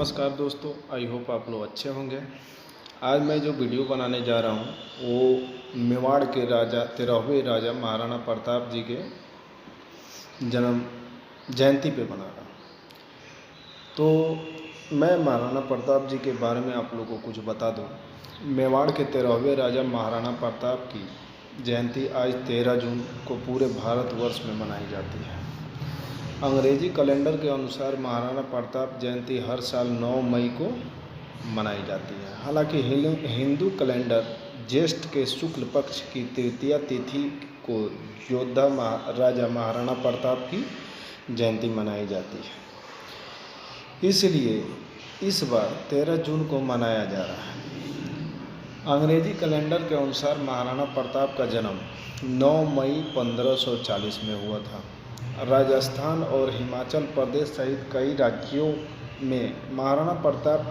नमस्कार दोस्तों, I hope आप लोग अच्छे होंगे। आज मैं जो वीडियो बनाने जा रहा हूँ वो मेवाड़ के राजा 13वें राजा महाराणा प्रताप जी के जन्म जयंती पे बना रहा हूँ। तो मैं महाराणा प्रताप जी के बारे में आप लोगों को कुछ बता दूँ। मेवाड़ के 13वें राजा महाराणा प्रताप की जयंती आज 13 जून को पूरे भारतवर्ष में मनाई जाती है। अंग्रेजी कैलेंडर के अनुसार महाराणा प्रताप जयंती हर साल 9 मई को मनाई जाती है। हालांकि हिंदू कैलेंडर ज्येष्ठ के शुक्ल पक्ष की तृतीया तिथि को योद्धा राजा महाराणा प्रताप की जयंती मनाई जाती है, इसलिए इस बार 13 जून को मनाया जा रहा है। अंग्रेजी कैलेंडर के अनुसार महाराणा प्रताप का जन्म 9 मई 1540 में हुआ था। राजस्थान और हिमाचल प्रदेश सहित कई राज्यों में महाराणा प्रताप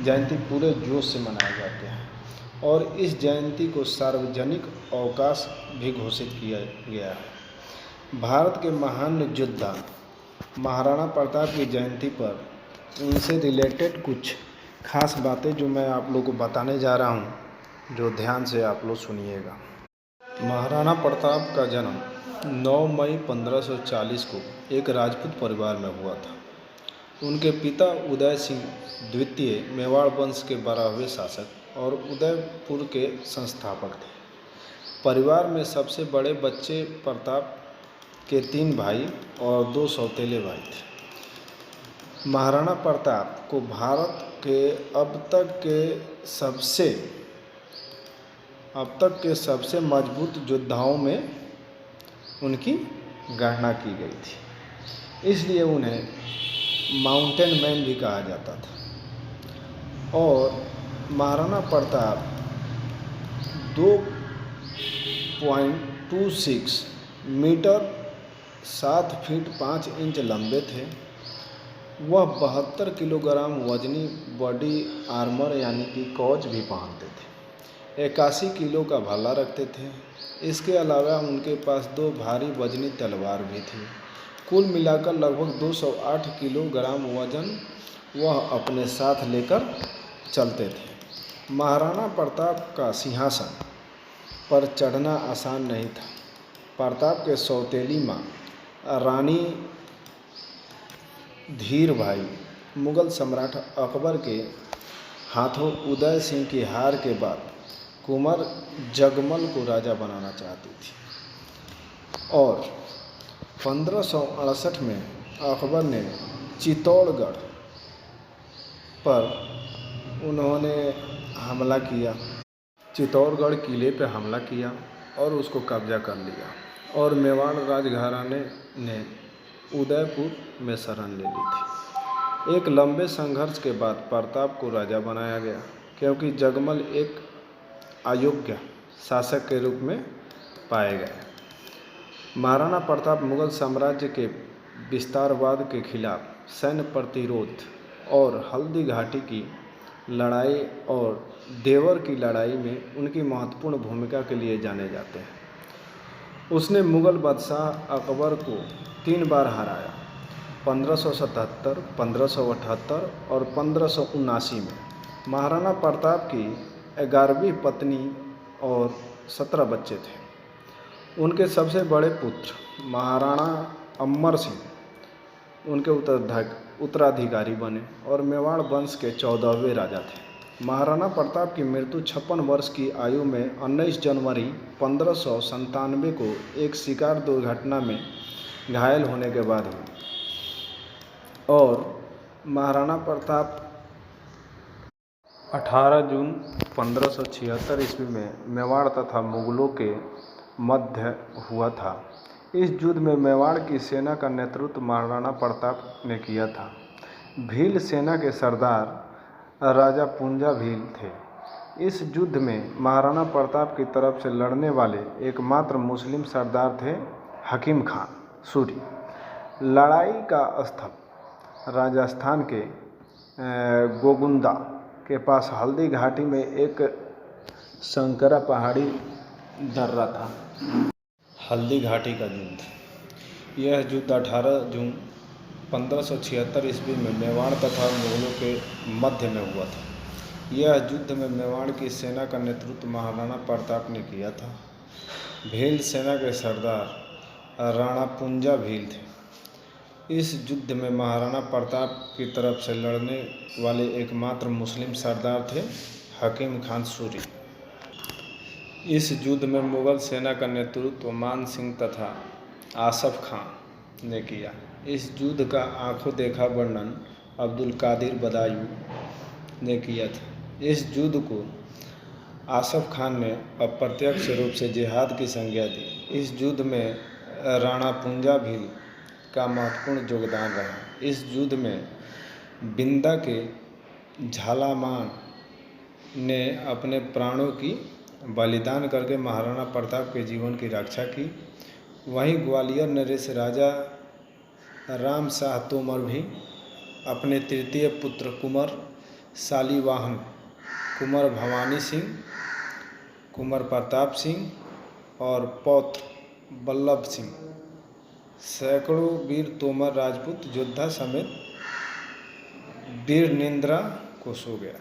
जयंती पूरे जोश से मनाए जाते हैं और इस जयंती को सार्वजनिक अवकाश भी घोषित किया गया है। भारत के महान योद्धा महाराणा प्रताप की जयंती पर उनसे रिलेटेड कुछ खास बातें जो मैं आप लोगों को बताने जा रहा हूँ, जो ध्यान से आप लोग सुनिएगा। महाराणा प्रताप का जन्म 9 मई 1540 को एक राजपूत परिवार में हुआ था। उनके पिता उदय सिंह द्वितीय मेवाड़ वंश के 12वें शासक और उदयपुर के संस्थापक थे। परिवार में सबसे बड़े बच्चे प्रताप के 3 भाई और 2 सौतेले भाई थे। महाराणा प्रताप को भारत के अब तक के सबसे मजबूत योद्धाओं में उनकी गणना की गई थी, इसलिए उन्हें माउंटेन मैन भी कहा जाता था। और Maharana Pratap 2.26 metre 7 feet 5 inch लंबे थे। वह 72 किलोग्राम वजनी बॉडी आर्मर यानी कि कवच भी पहनते थे। 81 किलो का भाला रखते थे। इसके अलावा उनके पास 2 भारी वजनी तलवार भी थी। कुल मिलाकर लगभग 208 किलोग्राम वजन वह अपने साथ लेकर चलते थे। महाराणा प्रताप का सिंहासन पर चढ़ना आसान नहीं था। प्रताप के सौतेली माँ रानी धीर भाई मुगल सम्राट अकबर के हाथों उदय सिंह की हार के बाद कुंवर जगमल को राजा बनाना चाहती थी और 1568 में अकबर ने चित्तौड़गढ़ पर उन्होंने हमला किया। चित्तौड़गढ़ किले पर हमला किया और उसको कब्जा कर लिया और मेवाड़ राजघराने ने उदयपुर में शरण ले ली थी। एक लंबे संघर्ष के बाद प्रताप को राजा बनाया गया, क्योंकि जगमल एक अयोग्य शासक के रूप में पाए गए। महाराणा प्रताप मुगल साम्राज्य के विस्तारवाद के खिलाफ सैन्य प्रतिरोध और हल्दी घाटी की लड़ाई और देवर की लड़ाई में उनकी महत्वपूर्ण भूमिका के लिए जाने जाते हैं। उसने मुगल बादशाह अकबर को 3 बार हराया, 1577, 1578 और 1579 में। महाराणा प्रताप की 11वीं पत्नी और 17 बच्चे थे। उनके सबसे बड़े पुत्र महाराणा अमर सिंह उनके उत्तराधिकारी बने और मेवाड़ वंश के 14वें राजा थे। महाराणा प्रताप की मृत्यु 56 वर्ष की आयु में 19 जनवरी 1597 को एक शिकार दुर्घटना में घायल होने के बाद हुई और महाराणा प्रताप 18 जून 1576 ईस्वी में मेवाड़ तथा मुगलों के मध्य हुआ था। इस युद्ध में मेवाड़ की सेना का नेतृत्व महाराणा प्रताप ने किया था। भील सेना के सरदार राजा पुंजा भील थे। इस युद्ध में महाराणा प्रताप की तरफ से लड़ने वाले एकमात्र मुस्लिम सरदार थे हकीम खान सूरी। लड़ाई का स्थल राजस्थान के गोगुंदा के पास हल्दी घाटी में एक संकरा पहाड़ी दर्रा था। हल्दी घाटी का युद्ध। यह युद्ध 18 जून 1576 ईस्वी में मेवाड़ तथा मुगलों के मध्य में हुआ था। यह युद्ध में मेवाड़ की सेना का नेतृत्व महाराणा प्रताप ने किया था। भील सेना के सरदार राणा पुंजा भील थे। इस युद्ध में महाराणा प्रताप की तरफ से लड़ने वाले एकमात्र मुस्लिम सरदार थे हकीम खान सूरी। इस युद्ध में मुगल सेना का नेतृत्व मान सिंह तथा आसफ खां ने किया। इस युद्ध का आंखों देखा वर्णन अब्दुल कादिर बदायूं ने किया था। इस युद्ध को आसफ खान ने अप्रत्यक्ष रूप से जिहाद की संज्ञा दी। इस युद्ध में राणा पुंजा भील का महत्वपूर्ण योगदान रहा। इस युद्ध में बिंदा के झालामान ने अपने प्राणों की बलिदान करके महाराणा प्रताप के जीवन की रक्षा की। वहीं ग्वालियर नरेश राजा राम शाह तोमर भी अपने तृतीय पुत्र कुंवर शालिवाहन, कुंवर भवानी सिंह, कुंवर प्रताप सिंह और पौत्र बल्लभ सिंह, सैकड़ों वीर तोमर राजपूत योद्धा समेत वीर निंद्रा को सो गया।